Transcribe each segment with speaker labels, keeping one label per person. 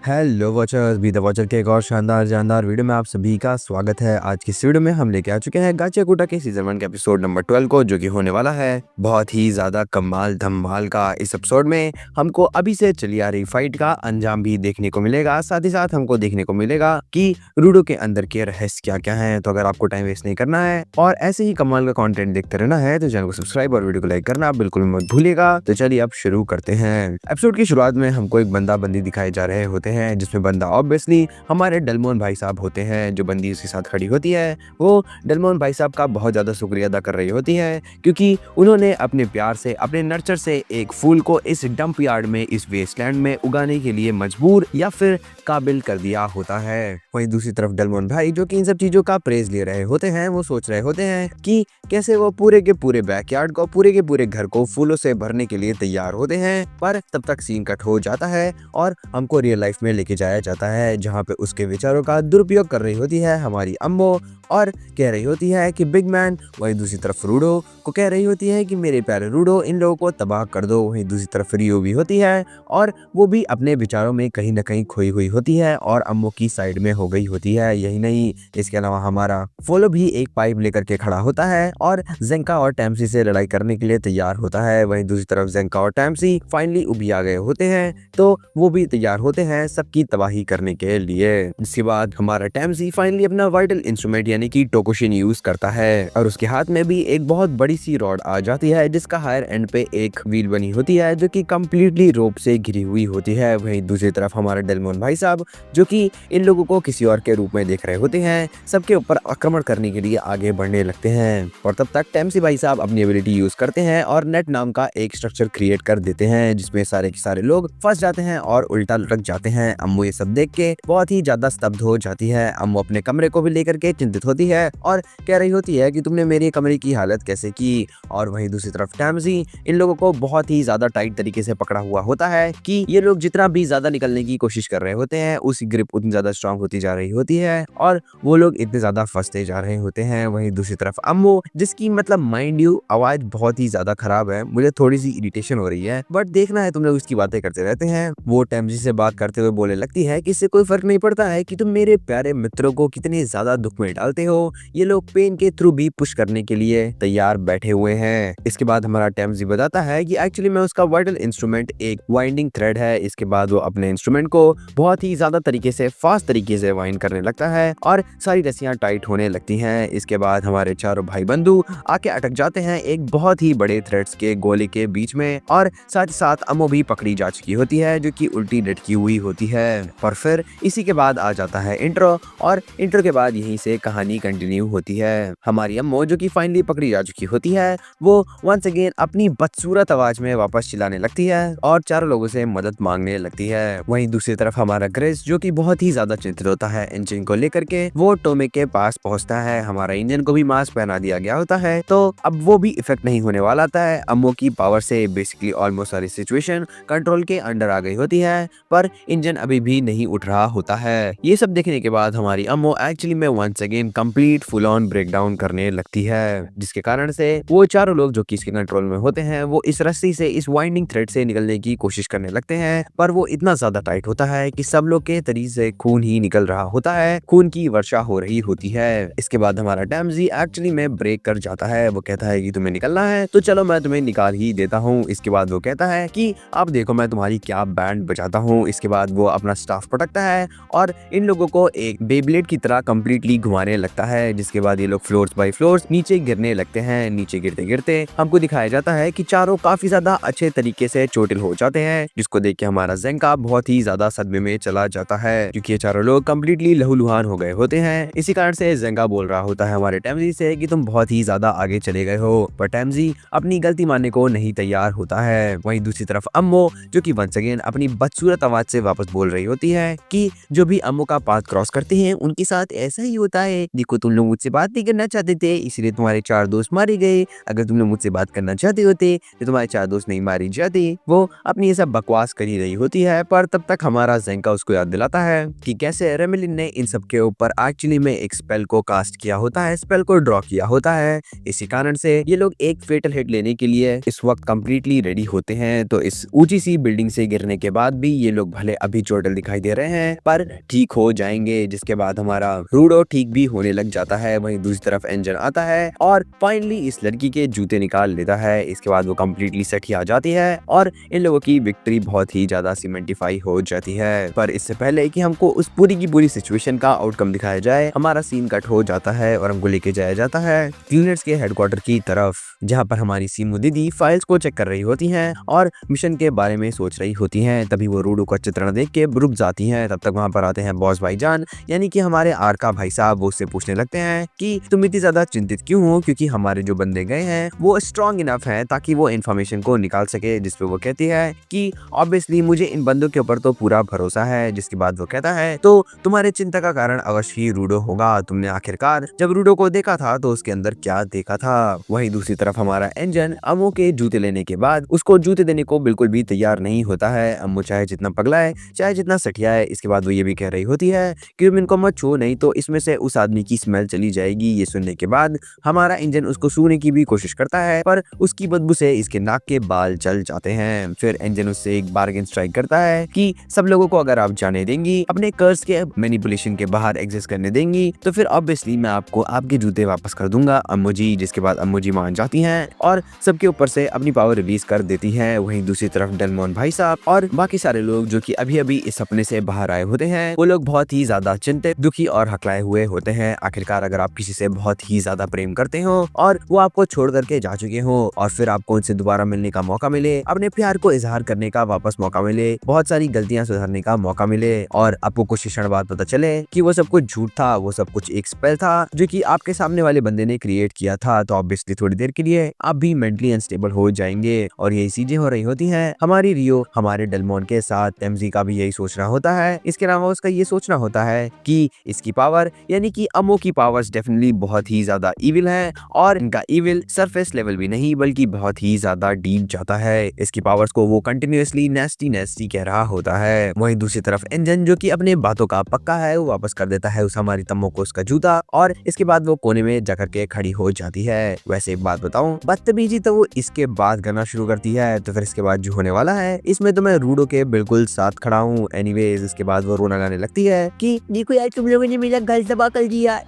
Speaker 1: Hello watchers, be the watcher के एक और शानदार जानदार वीडियो में आप सभी का स्वागत है। आज की इस वीडियो में हम लेके आ चुके हैं गाचाकुटा के सीजन 1 के एपिसोड नंबर 12 को, जो कि होने वाला है बहुत ही ज्यादा कमाल धमाल का। इस एपिसोड में हमको अभी से चली आ रही फाइट का अंजाम भी देखने को मिलेगा। साथ ही साथ हमको देखने को मिलेगा कि रूडो के अंदर के रहस्य क्या क्या है। तो अगर आपको टाइम वेस्ट नहीं करना है और ऐसे ही कमाल का कंटेंट देखते रहना है तो चैनल को सब्सक्राइब और वीडियो को लाइक करना बिल्कुल मत भूलिएगा। तो चलिए अब शुरू करते हैं। एपिसोड की शुरुआत में हमको एक बंदा बंदी दिखाए जा रहे होते हैं, जिसमें बंदा ऑब्वियसली हमारे डलमोन भाई साहब होते हैं। जो बंदी उसके साथ खड़ी होती है वो डलमोन भाई साहब का बहुत ज्यादा शुक्रिया अदा कर रही होती है, क्योंकि उन्होंने अपने प्यार से, अपने नर्चर से एक फूल को इस डंप यार्ड में, इस वेस्टलैंड में उगाने के लिए मजबूर या फिर काबिल कर दिया होता है। वहीं दूसरी तरफ डलमोन भाई, जो कि इन सब चीजों का प्रेज ले रहे होते हैं, वो सोच रहे होते हैं कि कैसे वो पूरे के पूरे बैकयार्ड को, पूरे के पूरे घर को फूलों से भरने के लिए तैयार होते हैं। पर तब तक सीन कट हो जाता है और हमको रियल लाइफ में लेके जाया जाता है, जहाँ पे उसके विचारों का दुरुपयोग कर रही होती है हमारी अम्मो और कह रही होती है कि बिग मैन। वहीं दूसरी तरफ रूडो को कह रही होती है कि मेरे प्यारे रूडो, इन लोगों को तबाह कर दो। वहीं दूसरी तरफ रियो भी होती है और वो भी अपने विचारों में कहीं ना कहीं खोई हुई होती है और अम्मो की साइड में हो गई होती है। यही नहीं, इसके अलावा हमारा फोलो भी एक पाइप लेकर के खड़ा होता है और जेंका और टैम्सी से लड़ाई करने के लिए तैयार होता है। वहीं दूसरी तरफ जेंका और टैम्सी फाइनली उभी आ गए होते हैं, तो वो भी तैयार होते हैं सबकी तबाही करने के लिए। इसके बाद हमारा टैम्सी फाइनली अपना वाइटल इंस्ट्रूमेंट यानी कि टोकोशिन यूज करता है और उसके हाथ में भी एक बहुत बड़ी सी रॉड आ जाती है, जिसका हायर एंड पे एक व्हील बनी होती है जो कि कम्प्लीटली रोप से घिरी हुई होती है। वहीं दूसरी तरफ हमारे डलमोन भाई साहब, जो कि इन लोगों को किसी और के रूप में देख रहे होते हैं, सबके ऊपर आक्रमण करने के लिए आगे बढ़ने लगते हैं। और तब तक टैम्सी भाई साहब अपनी एबिलिटी यूज करते हैं और नेट नाम का एक स्ट्रक्चर क्रिएट कर देते हैं, जिसमें सारे के सारे लोग फंस जाते हैं और उल्टा लटक जाते हैं। अम्मू ये सब देख के बहुत ही ज्यादा स्तब्ध हो जाती है। अम्मू अपने कमरे को भी लेकर के चिंतित होती है और कह रही होती है कि तुमने मेरे कमरे की हालत कैसे की। और वहीं दूसरी तरफ टैम्सी इन लोगों को बहुत ही ज्यादा टाइट तरीके से पकड़ा हुआ होता है कि ये लोग जितना भी ज्यादा निकलने की कोशिश कर रहे होते हैं, उसकी ग्रिप उतनी ज्यादा स्ट्रांग होती जा रही होती है और वो लोग इतने ज्यादा फंसते जा रहे होते हैं। वहीं दूसरी तरफ अम्मू, जिसकी मतलब माइंड यू आवाज बहुत ही ज्यादा खराब है, मुझे थोड़ी सी इरिटेशन हो रही है, बट देखना है, तुम लोग उसकी बातें करते रहते हैं। वो टैम्सी से बात करते हुए बोलने लगती है कि इससे कोई फर्क नहीं पड़ता है कि तुम मेरे प्यारे मित्रों को कितने ज्यादा दुख में डालते हो, ये लोग पेन के थ्रू भी पुश करने के लिए तैयार बैठे हुए हैं। इसके बाद हमारा टैम्सी बताता है कि एक्चुअली में उसका वाइटल इंस्ट्रूमेंट एक वाइंडिंग थ्रेड है। इसके बाद वो अपने इंस्ट्रूमेंट को बहुत ही ज्यादा तरीके से, फास्ट तरीके से वाइंड करने लगता है और सारी रस्सियां टाइट होने लगती हैं। इसके बाद हमारे चारों भाई बंधु आके अटक जाते हैं एक बहुत ही बड़े थ्रेड्स के गोले के बीच में और साथ ही साथ अम्मो भी पकड़ी जा चुकी होती है, जो कि उल्टी लटकी हुई होती है। और फिर इसी के बाद आ जाता है इंट्रो और इंट्रो के बाद यहीं से कहानी कंटिन्यू होती है। हमारी अम्मो, जो कि फाइनली पकड़ी जा चुकी होती है, वो वंस अगेन अपनी बदसूरत आवाज में वापस चिल्लाने लगती है और चारों लोगों से मदद मांगने लगती है। वहीं दूसरी तरफ हमारा क्रिस, जो कि बहुत ही ज्यादा चिंतित होता है इंजन को लेकर के, वो टोमे के पास पहुंचता है। हमारा इंजन को भी मास्क पहना दिया गया होता है, तो अब वो भी इफेक्ट नहीं होने वाला था। अम्मो की पावर से बेसिकली ऑलमोस्ट सारी सिचुएशन कंट्रोल के अंडर आ गई होती है, पर इंजन अभी भी नहीं उठ रहा होता है। ये सब देखने के बाद हमारी अम्मो एक्चुअली में once again complete full on breakdown करने लगती है, जिसके कारण से वो चारों लोग जो कि इसके कंट्रोल में होते हैं, वो इस रस्सी से, इस वाइंडिंग थ्रेड से निकलने की कोशिश करने लगते हैं, पर वो इतना ज्यादा टाइट होता है कि सब लोग के शरीर से खून ही निकल रहा होता है, खून की वर्षा हो रही होती है। इसके बाद हमारा टैम्सी एक्चुअली में ब्रेक कर जाता है। वो कहता है कि तुम्हें निकलना है तो चलो मैं तुम्हें निकाल ही देता हूँ। इसके बाद वो कहता है कि अब देखो मैं तुम्हारी क्या बैंड बजाता हूँ। इसके बाद वो अपना स्टाफ पटकता है और इन लोगों को एक बेब्लेड की तरह कंप्लीटली घुमाने लगता है, जिसके बाद ये लोग फ्लोर्स बाय फ्लोर्स नीचे गिरने लगते हैं। नीचे गिरते गिरते हमको दिखाया जाता है कि चारों काफी ज्यादा अच्छे तरीके से चोटिल हो जाते हैं, जिसको देख के हमारा जेंका बहुत ही ज्यादा सदमे में चला जाता है, क्योंकि ये चारों लोग कंप्लीटली लहूलुहान हो गए होते हैं। इसी कारण से जेंका बोल रहा होता है हमारे टैम्सी से कि तुम बहुत ही ज्यादा आगे चले गए हो, पर टैम्सी अपनी गलती मानने को नहीं तैयार होता है। वहीं दूसरी तरफ अम्मो, जो कि वंस अगेन अपनी बदसूरत आवाज से वापस बोल रही होती है कि जो भी अम्मो का पाथ क्रॉस करते हैं उनके साथ ऐसा ही होता है। देखो तुम लोग मुझसे बात नहीं करना चाहते थे, इसलिए तुम्हारे 4 दोस्त मारे गए। अगर तुम लोग मुझसे बात करना चाहते होते तो तुम्हारे 4 दोस्त नहीं मारे जाते। वो अपनी ये सब बकवास करी रही होती है, पर तब तक हमारा जेंका उसको याद दिलाता है कि कैसे रेमेलिन ने इन सब के ऊपर एक्चुअली में एक स्पेल को कास्ट किया होता है, स्पेल को ड्रॉ किया होता है। इसी कारण से ये लोग एक फेटल हिट लेने के लिए इस वक्त कंप्लीटली रेडी होते हैं। तो इस ऊंची सी बिल्डिंग से गिरने के बाद भी ये लोग भले भी चोटिल दिखाई दे रहे हैं पर ठीक हो जाएंगे, जिसके बाद हमारा रूडो ठीक भी होने लग जाता है। वहीं दूसरी तरफ एंजन आता है और फाइनली इस लड़की के जूते निकाल लेता है। इसके बाद वो कम्प्लीटली सेट ही आ जाती है और इन लोगों की विक्ट्री बहुत ही ज्यादा सीमेंटिफाई हो जाती है। पर इससे पहले कि हमको उस पूरी की पूरी सिचुएशन का आउटकम दिखाया जाए, हमारा सीन कट हो जाता है और हमको लेके जाया जाता है क्लीनर्स के हेडक्वार्टर की तरफ, जहाँ पर हमारी सीमू दीदी फाइल्स को चेक कर रही होती हैं और मिशन के बारे में सोच रही होती हैं। तभी वो रूडो का चित्रण देख के रुक जाती हैं। तब तक वहाँ पर आते हैं बॉस भाईजान, यानी कि हमारे आरका भाई साहब। वो उससे पूछने लगते हैं कि तुम इतनी ज्यादा चिंतित क्यों हो, क्योंकि हमारे जो बंदे गए हैं वो स्ट्रॉन्ग इनफ है ताकि वो इन्फॉर्मेशन को निकाल सके। जिसपे वो कहती है कि ऑब्वियसली मुझे इन बंदों के ऊपर तो पूरा भरोसा है। जिसके बाद वो कहता है तो तुम्हारे चिंता का कारण अवश्य ही रूडो होगा। तुमने आखिरकार जब रूडो को देखा था तो उसके अंदर क्या देखा था। वहीं दूसरी तरफ हमारा एंजन अम्मू के जूते लेने के बाद उसको जूते देने को बिल्कुल भी तैयार नहीं होता है। अम्मू चाहे जितना पगला है, चाहे जितना सठिया है, इसके बाद वो ये भी कह रही होती है कि तुम इनको मत छू, नहीं तो इसमें से उस आदमी की स्मेल चली जाएगी। ये सुनने के बाद हमारा इंजन उसको छूने की भी कोशिश करता है पर उसकी बदबू से इसके नाक के बाल जल जाते हैं। फिर इंजन उससे एक बार्गेन स्ट्राइक करता है कि सब लोगों को अगर आप जाने देंगी, अपने कर्ज के मैनिपुलेशन के बाहर एग्जिस्ट करने देंगी, तो फिर ऑब्वियसली मैं आपको आपके जूते वापस कर दूंगा अम्मू जी। जिसके बाद अम्मू जी मान जाती हैं और सबके ऊपर से अपनी पावर रिलीज कर देती हैं। वहीं दूसरी तरफ डेलमोन भाई साहब और बाकी सारे लोग जो कि अभी अभी इस सपने से बाहर आए होते हैं, वो लोग बहुत ही ज्यादा चिंतित, दुखी और हकलाए हुए होते हैं। आखिरकार अगर आप किसी से बहुत ही ज्यादा प्रेम करते हो और वो आपको छोड़ करके जा चुके हो और फिर आपको उनसे दोबारा मिलने का मौका मिले, अपने प्यार को इजहार करने का वापस मौका मिले, बहुत सारी गलतियां सुधारने का मौका मिले और आपको कुछ क्षण बाद पता चले कि वो सब कुछ झूठ था, वो सब कुछ एक स्पेल था जो कि आपके सामने वाले बंदे ने क्रिएट किया था, तो ऑब्वियसली थोड़ी देर के लिए आप भी मेंटली अनस्टेबल हो जाएंगे। और यही चीजें हो रही होती हैं हमारी रियो हमारे डेलमोन के साथ। टेम्जी का भी यही सोचना होता है। इसके अलावा उसका ये सोचना होता है कि इसकी पावर यानी कि अम्मू की पावर्स डेफिनेटली बहुत ही ज्यादा इविल है और इनका इविल सरफेस लेवल भी नहीं बल्कि बहुत ही ज्यादा डीप जाता है। इसकी पावर्स को वो कंटिन्यूअसली नेस्टी नेस्टी कह रहा होता है। वहीं दूसरी तरफ इंजन जो कि अपने बातों का पक्का है, वो वापस कर देता है उस हमारी तम्मो को उसका जूता और इसके बाद वो कोने में जाकर के खड़ी हो जाती है। वैसे एक बात बताऊं, बदतमीजी तो वो इसके बाद करना शुरू करती है। तो फिर इसके बाद जो होने वाला है इसमें तो मैं रूडो के बिल्कुल साथ खड़ा हूँ। एनीवेज इसके बाद वो रोना गाने लगती है कि देखो यार, तुम लोगों ने मेरा घर तबाह कर दिया।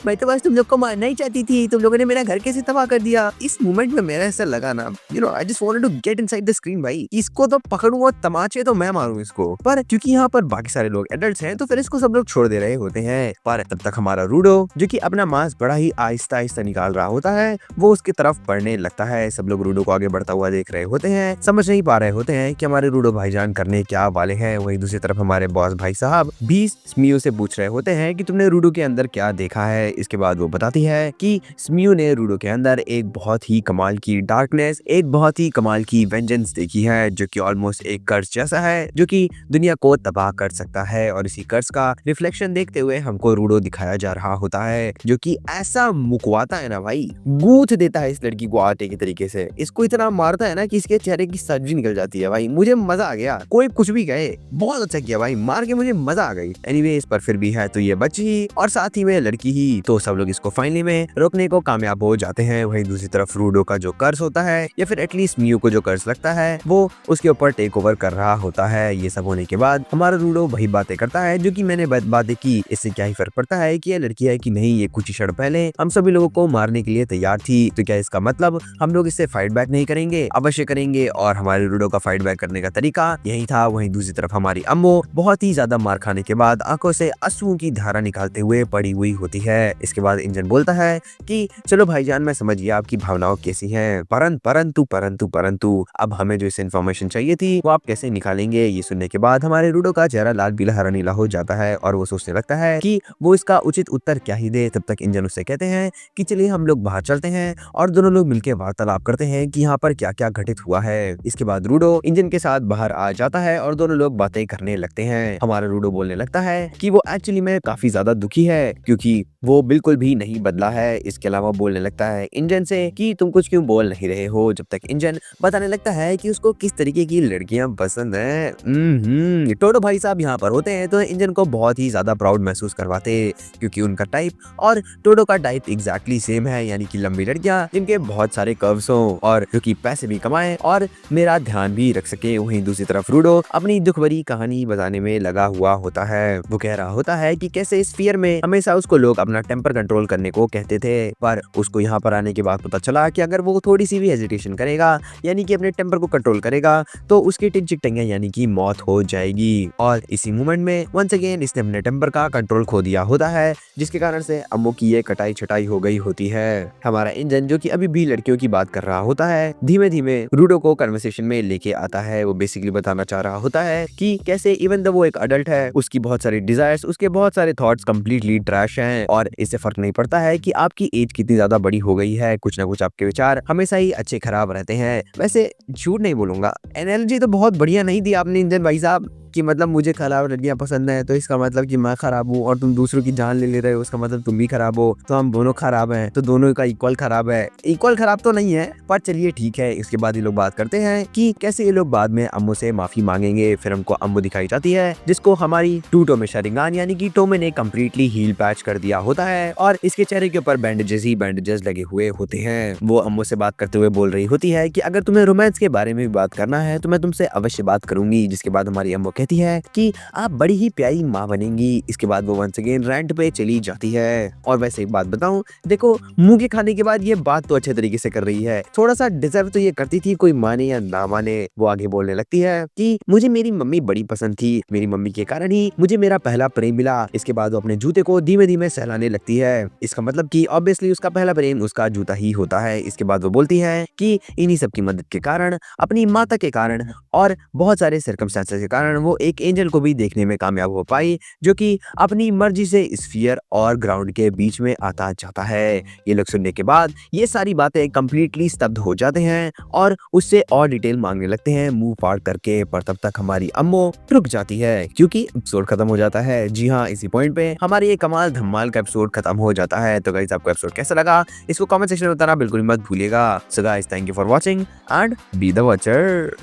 Speaker 1: मैं तो बस तुम लोग को मारना ही चाहती थी, तुम लोगों ने मेरा घर कैसे तबाह कर दिया। इस मोमेंट में मेरा ऐसा लगा ना, I just wanted to get inside the screen. भाई इसको तो पकड़ूं और तमाचे तो मैं मारूं इसको, पर क्योंकि यहाँ पर बाकी सारे लोग एडल्ट्स हैं तो फिर इसको सब लोग छोड़ दे रहे होते हैं। पर तब तक हमारा रूडो जो कि अपना मास्क बड़ा ही आहिस्ता आहिस्ता निकाल रहा होता है, वो उसकी तरफ बढ़ने लगता है। सब लोग रूडो को आगे बढ़ता हुआ देख रहे होते हैं, समझ नहीं पा रहे होते हैं कि हमारे रूडो भाईजान करने क्या वाले हैं। वहीं दूसरी तरफ हमारे बॉस भाई साहब भी स्मियो से पूछ रहे होते हैं कि तुमने रूडो के अंदर क्या देखा है। इसके बाद वो बताती है कि स्मियो ने रूडो के अंदर एक बहुत ही कमाल की डार्कनेस, एक बहुत ही कमाल की वेंजेंस देखी है जो कि ऑलमोस्ट एक कर्ज जैसा है जो कि दुनिया को तबाह कर सकता है। और इसी कर्ज का रिफ्लेक्शन देखते हुए हमको रूडो दिखाया जा रहा होता है जो कि ऐसा मुकवाता है ना भाई, गूंथ देता है इस लड़की को आटे के तरीके से। इसको इतना मारता है ना कि इसके चेहरे की सर्जरी निकल जाती है। भाई मुझे मजा आ गया, कोई कुछ भी कहे, बहुत अच्छा किया भाई, मार के मुझे मजा आ गई। एनीवेज पर फिर भी है तो ये बच्ची ही और साथ ही में लड़की ही, तो सब लोग इसको फाइनली में रोकने को कामयाब हो जाते हैं। वहीं दूसरी तरफ रूडो का जो कर्ज होता है या फिर एटलीस्ट मियो को जो कर्ज लगता है वो उसके ऊपर टेक ओवर कर रहा होता है। ये सब होने के बाद हमारा रूडो वही बातें करता है जो कि मैंने बातें की, इससे क्या ही फर्क पड़ता है कि ये लड़की है कि नहीं। ये कुछ ही क्षण पहले हम सभी लोगों को मारने के लिए तैयार थी, तो क्या इसका मतलब हम लोग इससे फाइट बैक नहीं करेंगे? अवश्य करेंगे। और हमारे रूडो का फाइट बैक करने का तरीका यही था। वहीं दूसरी तरफ हमारी अम्मू बहुत ही ज्यादा मार खाने के बाद आंखों से आंसुओं की धारा निकालते हुए पड़ी हुई होती है। इसके बाद इंजन बोलता है कि चलो भाईजान, मैं समझ गया आपकी भावनाओं कैसी हैं, परंतु परंतु परंतु अब हमें जो इस इन्फॉर्मेशन चाहिए थी वो आप कैसे निकालेंगे? ये सुनने के बाद हमारे रूडो का चेहरा लाल पीला हरा नीला हो जाता है और वो सोचने लगता है कि वो इसका उचित उत्तर क्या ही दे। तब तक इंजन उससे कहते हैं कि चलिए हम लोग बाहर चलते हैं और दोनों लोग मिलकर वार्तालाप करते हैं कि यहाँ पर क्या क्या घटित हुआ है। इसके बाद रूडो इंजन के साथ बाहर आ जाता है और दोनों लोग बातें करने लगते हैं। हमारा रूडो बोलने लगता है कि वो एक्चुअली में काफी ज्यादा दुखी है क्योंकि वो बिल्कुल भी नहीं बदला है। इसके अलावा बोलने लगता है इंजन से कि तुम कुछ क्यों बोल नहीं रहे हो, जब तक इंजन बताने लगता है कि उसको किस तरीके की लड़कियां पसंद हैं। टोटो भाई साहब यहाँ पर होते हैं तो इंजन को बहुत ही ज्यादा प्राउड महसूस करवाते क्योंकि उनका टाइप और टोटो का टाइप एग्जैक्टली सेम है, यानी कि लंबी लड़कियां जिनके बहुत सारे कर्व्स हो और जो कि पैसे भी कमाए और मेरा ध्यान भी रख सके। वहीं दूसरी तरफ रूडो अपनी दुख भरी कहानी बताने में लगा हुआ होता है। वो कह रहा होता है कि कैसे इस फियर में हमेशा उसको लोग अपना टेम्पर कंट्रोल करने को कहते थे, पर उसको यहाँ पर आने के बाद पता चला कि अगर वो थोड़ी सी भी हेजिटेशन करेगा, यानी कि अपने टेम्पर को कंट्रोल करेगा, तो उसकी टिक यानी कि मौत हो जाएगी। और इसी मोमेंट में वंस अगेन इसने अपने टेम्पर का कंट्रोल खो दिया होता है, जिसके कारण से अम्मू की ये कटाई छटाई हो गई होती है। हमारा इंजन जो कि अभी भी लड़कियों की बात कर रहा होता है, धीमे धीमे रूडो को कन्वर्सेशन में लेके आता है। वो बेसिकली बताना चाह रहा होता है कि कैसे इवन दो वो एक अडल्ट है, उसकी बहुत सारी डिजायर्स, उसके बहुत सारे थॉट्स कंप्लीटली ट्रैश हैं, और इससे फर्क नहीं पड़ता है कि आपकी एज कितनी ज्यादा बड़ी हो गई है, कुछ ना कुछ आपके विचार हमेशा ही अच्छे खराब रहते हैं। वैसे झूठ नहीं बोलूंगा, एनालॉजी तो बहुत बढ़िया नहीं दी आपने इंजन भाई साहब, कि मतलब मुझे खराब लड़कियां पसंद है तो इसका मतलब कि मैं खराब हूँ, और तुम दूसरों की जान ले रहे हो उसका मतलब तुम भी खराब हो, तो हम दोनों खराब हैं, तो दोनों का इक्वल खराब है। इक्वल खराब तो नहीं है, पर चलिए ठीक है। इसके बाद ये लोग बात करते हैं कि कैसे ये लोग बाद में अम्मू से माफी मांगेंगे। फिर हमको अम्मू दिखाई जाती है, जिसको हमारी टूटो में शरिंगान यानी कि टोमे ने कम्प्लीटली हील पैच कर दिया होता है, और इसके चेहरे के ऊपर बैंडेजेस ही बैंडेजेस लगे हुए होते हैं। वो अम्मू से बात करते हुए बोल रही होती है कि अगर तुम्हें रोमांस के बारे में भी बात करना है तो मैं तुमसे अवश्य बात करूंगी। जिसके बाद हमारी अम्मू कहती है कि आप बड़ी ही प्यारी माँ बनेंगी। इसके बाद वो वंस अगेन रेंट पे चली जाती है। और वैसे एक बात बताऊं, देखो मुंह के खाने के बाद ये बात तो अच्छे तरीके से कर रही है, थोड़ा सा डिजर्व तो ये करती थी, कोई माने या ना माने। वो आगे बोलने लगती है कि मुझे मेरी मम्मी बड़ी पसंद थी, मेरी मम्मी के कारण ही मुझे मेरा पहला प्रेम मिला। इसके बाद वो अपने जूते को धीमे धीमे सहलाने लगती है। इसका मतलब कि ऑब्वियसली उसका पहला प्रेम उसका जूता ही होता है। इसके बाद वो बोलती है कि इन्हीं सब की मदद के कारण, अपनी माता के कारण और बहुत सारे सर्कमस्टेंसेस के कारण वो एक एंजल को भी देखने में कामयाब हो पाई, जो कि अपनी मर्जी से स्फीयर और ग्राउंड के बीच में आता जाता है। ये लोग सुनने के बाद ये सारी बातें कंप्लीटली स्तब्ध हो जाते हैं और उससे और डिटेल मांगने लगते हैं मुंह फाड़ करके। पर तब तक हमारी अम्मू रुक जाती है क्योंकि एपिसोड खत्म हो जाता है। जी हाँ, इसी पॉइंट पे हमारी ये कमाल धमाल का एपिसोड खत्म हो जाता है। तो गाइस, आपको एपिसोड कैसा लगा इसको कमेंट सेक्शन में बताना बिल्कुल मत भूलिएगा। So guys, thank you for watching and be the watcher.